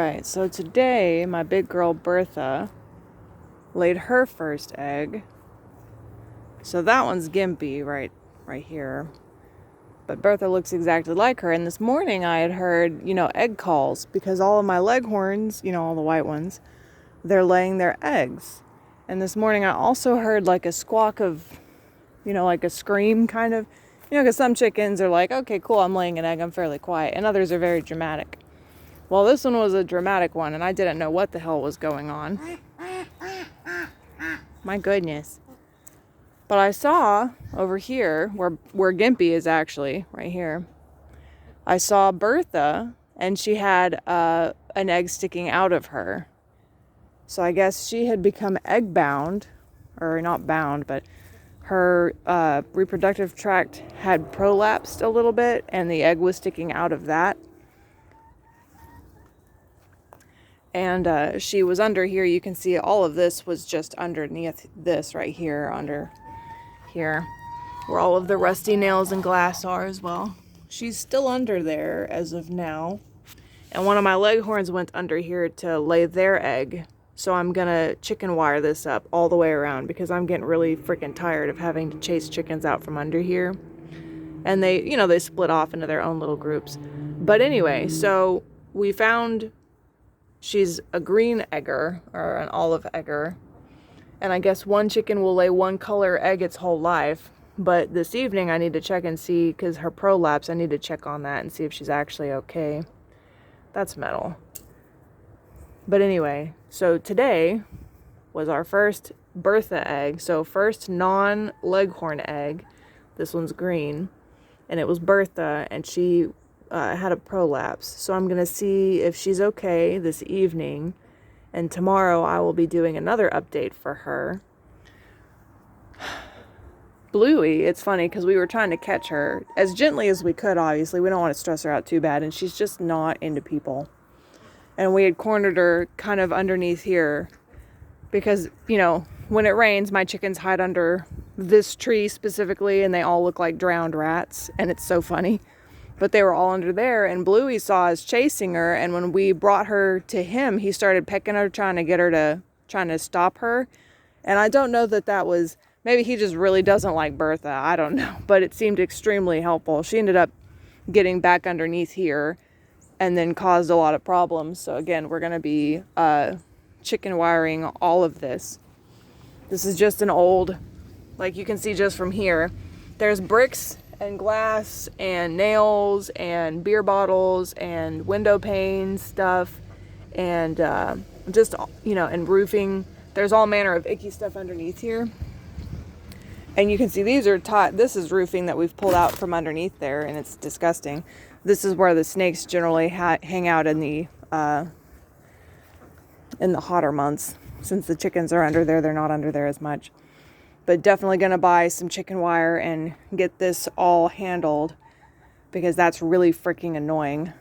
Alright, so today my big girl Bertha laid her first egg. So that one's gimpy right here. But Bertha looks exactly like her. And this morning I had heard, egg calls because all of my Leghorns, all the white ones, they're laying their eggs. And this morning I also heard like a squawk of, like a scream kind of, because some chickens are like, okay, cool, I'm laying an egg, I'm fairly quiet. And others are very dramatic. Well, this one was a dramatic one, and I didn't know what the hell was going on. My goodness. But I saw over here, where Gimpy is actually, right here, I saw Bertha, and she had an egg sticking out of her. So I guess she had become egg bound, or not bound, but her reproductive tract had prolapsed a little bit, and the egg was sticking out of that. And she was under here. You can see all of this was just underneath this right here, under here, where all of the rusty nails and glass are as well. She's still under there as of now. And one of my Leghorns went under here to lay their egg. So I'm gonna chicken wire this up all the way around because I'm getting really freaking tired of having to chase chickens out from under here. And they split off into their own little groups. But anyway, so we found she's a green egger, or an olive egger. And I guess one chicken will lay one color egg its whole life. But this evening I need to check and see, because her prolapse, I need to check on that and see if she's actually okay. That's metal. But anyway, so today was our first Bertha egg. So first non-Leghorn egg. This one's green. And it was Bertha, and she had a prolapse. So I'm going to see if she's okay this evening. And tomorrow I will be doing another update for her. Bluey, it's funny because we were trying to catch her as gently as we could, obviously. We don't want to stress her out too bad. And she's just not into people. And we had cornered her kind of underneath here. Because, when it rains, my chickens hide under this tree specifically. And they all look like drowned rats. And it's so funny. But they were all under there, and Bluey saw us chasing her, and when we brought her to him, he started pecking her, trying to stop her. And I don't know that was, maybe he just really doesn't like Bertha, I don't know, but it seemed extremely helpful. She ended up getting back underneath here, and then caused a lot of problems. So again, we're going to be chicken wiring all of this. This is just an old, like you can see just from here, there's bricks and glass and nails and beer bottles and window pane stuff and just, and roofing. There's all manner of icky stuff underneath here. And you can see these are this is roofing that we've pulled out from underneath there, and it's disgusting. This is where the snakes generally hang out in the hotter months. Since the chickens are under there, they're not under there as much. But definitely going to buy some chicken wire and get this all handled because that's really freaking annoying.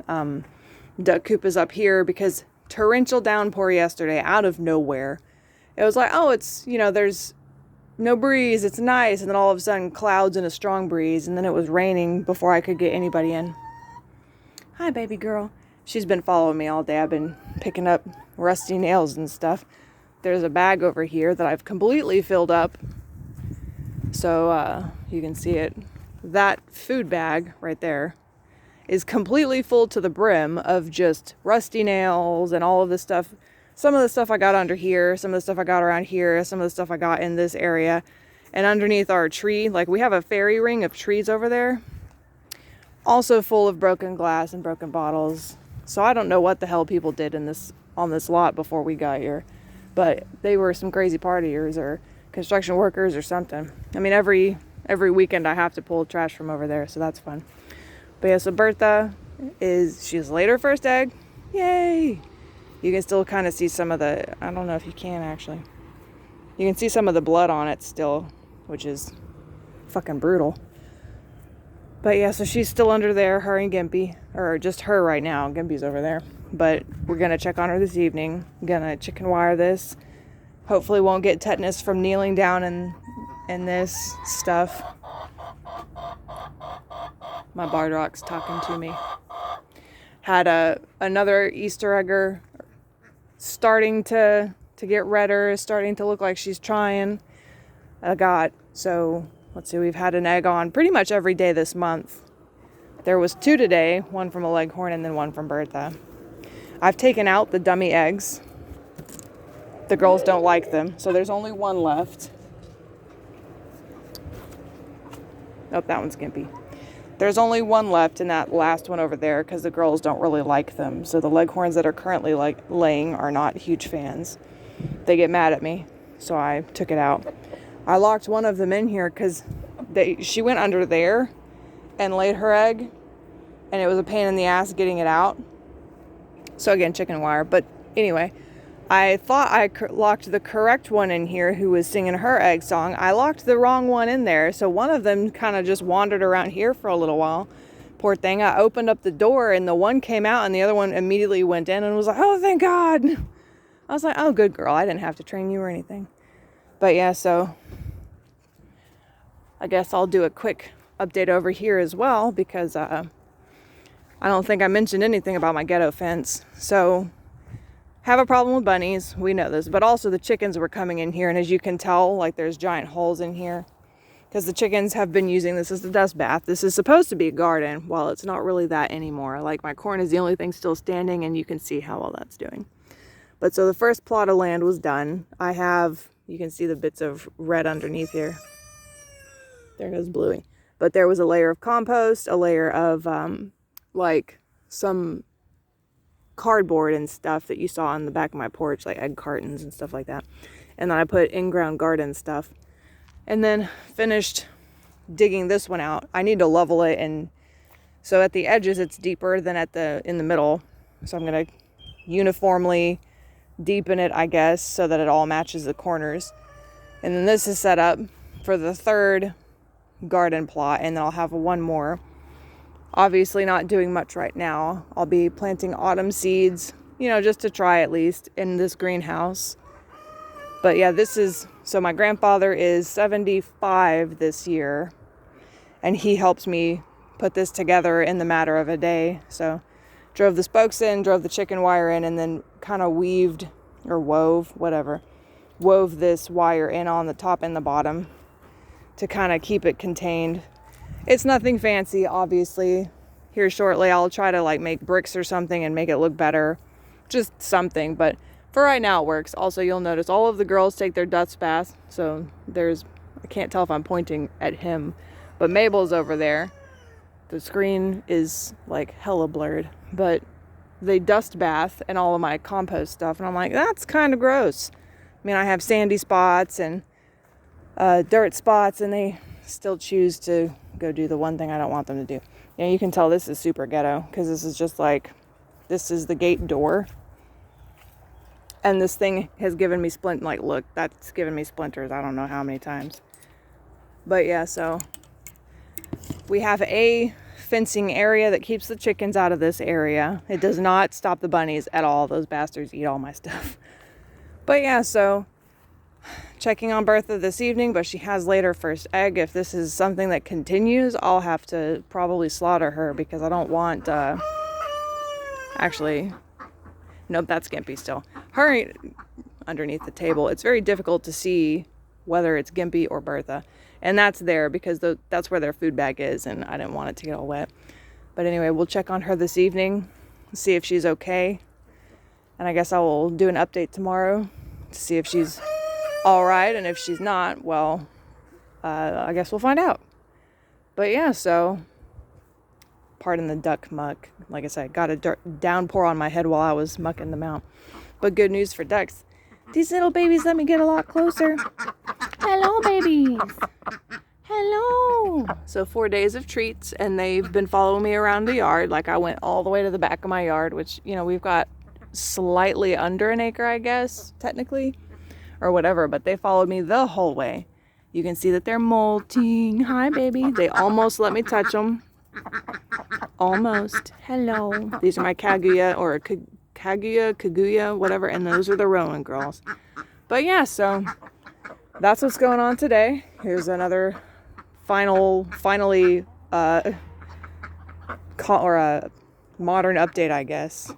Duck coop is up here because torrential downpour yesterday out of nowhere. It was like, oh, it's, there's no breeze. It's nice. And then all of a sudden clouds and a strong breeze. And then it was raining before I could get anybody in. Hi, baby girl. She's been following me all day. I've been picking up rusty nails and stuff. There's a bag over here that I've completely filled up. So you can see it. That food bag right there is completely full to the brim of just rusty nails and all of this stuff. Some of the stuff I got under here, some of the stuff I got around here, some of the stuff I got in this area. And underneath our tree, like we have a fairy ring of trees over there. Also full of broken glass and broken bottles. So I don't know what the hell people did on this lot before we got here. But they were some crazy partiers or construction workers or something. I mean, every weekend I have to pull trash from over there, so that's fun. But yeah, so Bertha she's laid her first egg. Yay! You can still kind of see some of the, I don't know if you can actually. You can see some of the blood on it still, which is fucking brutal. But yeah, so she's still under there, her and Gimpy, or just her right now. Gimpy's over there. But we're going to check on her this evening. Going to chicken wire this. Hopefully won't get tetanus from kneeling down in this stuff. My barred rock's talking to me. Had another Easter egger starting to get redder, starting to look like she's trying. So let's see, we've had an egg on pretty much every day this month. There was 2 today, one from a Leghorn and then one from Bertha. I've taken out the dummy eggs. The girls don't like them, so there's only one left. Oh, that one's gimpy. There's only one left in that last one over there because the girls don't really like them. So the Leghorns that are currently laying are not huge fans. They get mad at me, so I took it out. I locked one of them in here because she went under there and laid her egg, and it was a pain in the ass getting it out. So again, chicken wire. But anyway, I thought I locked the correct one in here who was singing her egg song. I locked the wrong one in there. So one of them kind of just wandered around here for a little while. Poor thing. I opened up the door and the one came out and the other one immediately went in and was like, oh, thank God. I was like, oh, good girl. I didn't have to train you or anything. But yeah, so I guess I'll do a quick update over here as well because I don't think I mentioned anything about my ghetto fence. So have a problem with bunnies. We know this. But also the chickens were coming in here. And as you can tell, like there's giant holes in here because the chickens have been using this as the dust bath. This is supposed to be a garden. Well, it's not really that anymore. Like my corn is the only thing still standing and you can see how well that's doing. But so the first plot of land was done. You can see the bits of red underneath here. There goes Bluey. But there was a layer of compost, a layer of like some cardboard and stuff that you saw on the back of my porch, like egg cartons and stuff like that. And then I put in-ground garden stuff. And then finished digging this one out. I need to level it, and so at the edges it's deeper than in the middle. So I'm gonna uniformly deepen it, I guess, so that it all matches the corners. And then this is set up for the third garden plot, and then I'll have one more. Obviously not doing much right now. I'll be planting autumn seeds, just to try at least in this greenhouse. But yeah, so my grandfather is 75 this year, and he helps me put this together in the matter of a day. So drove the spokes in, drove the chicken wire in, and then kind of wove this wire in on the top and the bottom to kind of keep it contained. It's nothing fancy, obviously. Here shortly, I'll try to make bricks or something and make it look better. Just something, but for right now it works. Also, you'll notice all of the girls take their dust bath. So I can't tell if I'm pointing at him, but Mabel's over there. The screen is hella blurred, but they dust bath and all of my compost stuff. And I'm like, that's kind of gross. I mean, I have sandy spots and dirt spots, and they still choose to go do the one thing I don't want them to do. You can tell this is super ghetto because this is just this is the gate door. And this thing has given me look, that's given me splinters. I don't know how many times. But yeah, so we have a fencing area that keeps the chickens out of this area. It does not stop the bunnies at all. Those bastards eat all my stuff. But yeah, so checking on Bertha this evening, but she has laid her first egg. If this is something that continues, I'll have to probably slaughter her because I don't want, actually, nope, that's Gimpy still. Her underneath the table. It's very difficult to see whether it's Gimpy or Bertha. And that's there because that's where their food bag is, and I didn't want it to get all wet. But anyway, we'll check on her this evening, see if she's okay. And I guess I will do an update tomorrow to see if she's all right. And if she's not, well, I guess we'll find out. But yeah, so pardon the duck muck. Like I said, got a downpour on my head while I was mucking them out. But good news for ducks. These little babies let me get a lot closer. Hello, babies. Hello. So 4 days of treats, and they've been following me around the yard. I went all the way to the back of my yard, which, we've got slightly under an acre, I guess, technically, or whatever. But they followed me the whole way. You can see that they're molting. Hi, baby. They almost let me touch them. Almost. Hello. These are my Kaguya, whatever, and those are the Rowan girls. But yeah, so that's what's going on today. Here's another finally modern update, I guess.